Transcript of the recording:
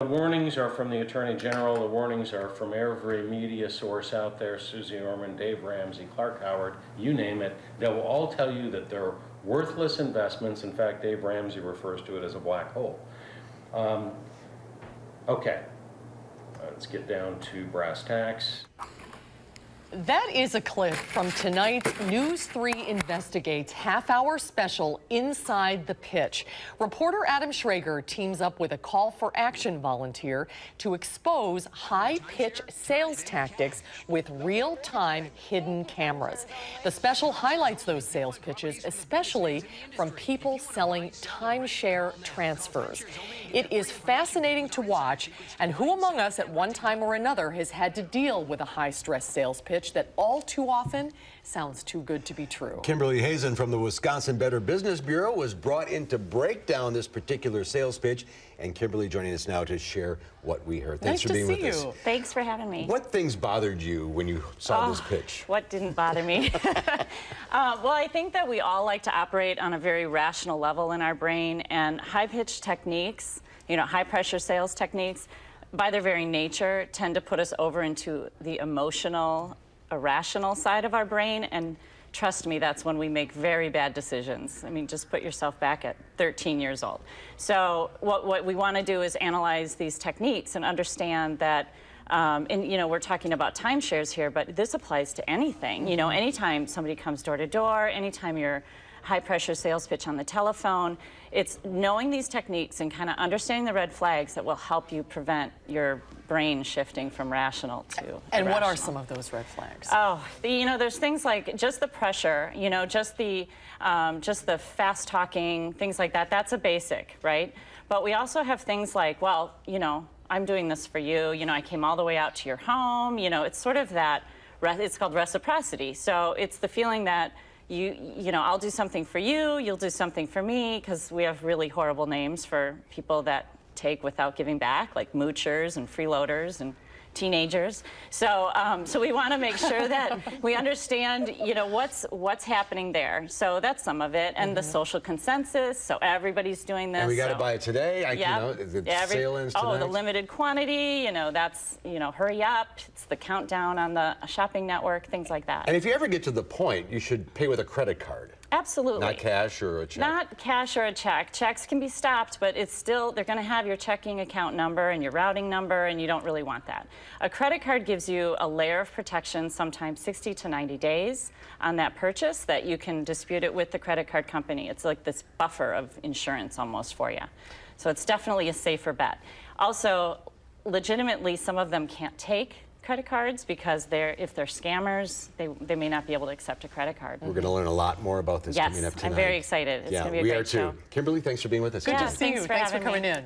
The warnings are from the Attorney General. The warnings are from every media source out there, Susie Orman, Dave Ramsey, Clark Howard, you name it. They will all tell you that they're worthless investments. In fact, Dave Ramsey refers to it as a black hole. Okay, let's get down to brass tacks. That is a clip from tonight's News 3 Investigates half-hour special Inside the Pitch. Reporter Adam Schrager teams up with a call for action volunteer to expose high-pitch sales tactics with real-time hidden cameras. The special highlights those sales pitches, especially from people selling timeshare transfers. It is fascinating to watch, and who among us at one time or another has had to deal with a high-stress sales pitch that all too often sounds too good to be true. Kimberly Hazen from the Wisconsin Better Business Bureau was brought in to break down this particular sales pitch. And Kimberly joining us now to share what we heard. Thanks for being with us. Thanks for having me. What things bothered you when you saw this pitch? What didn't bother me? Well, I think that we all like to operate on a very rational level in our brain, and high-pitched techniques, high-pressure sales techniques, by their very nature, tend to put us over into the emotional, irrational side of our brain, and trust me, that's when we make very bad decisions. I mean, just put yourself back at 13 years old. So what we want to do is analyze these techniques and understand that, we're talking about timeshares here, but this applies to anything. Anytime somebody comes door to door, anytime you're high-pressure sales pitch on the telephone. It's knowing these techniques and kind of understanding the red flags that will help you prevent your brain shifting from rational to irrational. And what are some of those red flags? Oh, there's things like just the pressure, just the fast talking, things like that. That's a basic, right? But we also have things like, well, I'm doing this for you. I came all the way out to your home. It's sort of that. It's called reciprocity. So it's the feeling that I'll do something for you, you'll do something for me, because we have really horrible names for people that take without giving back, like moochers and freeloaders and teenagers. So we want to make sure that we understand, what's happening there. So that's some of it, and the social consensus. So everybody's doing this. And we got to buy it today. The sale ends tonight. Oh, the limited quantity. That's hurry up. It's the countdown on the shopping network. Things like that. And if you ever get to the point, you should pay with a credit card. Absolutely. Not cash or a check. Not cash or a check. Checks can be stopped, but it's still, they're going to have your checking account number and your routing number, and you don't really want that. A credit card gives you a layer of protection, sometimes 60 to 90 days on that purchase, that you can dispute it with the credit card company. It's like this buffer of insurance almost for you. So it's definitely a safer bet. Also, legitimately, some of them can't take credit cards because if they're scammers, they may not be able to accept a credit card. We're going to learn a lot more about this coming up tonight. I'm very excited. It's going to be a great show. Kimberly, thanks for being with us. Good to see you. Thanks for coming in.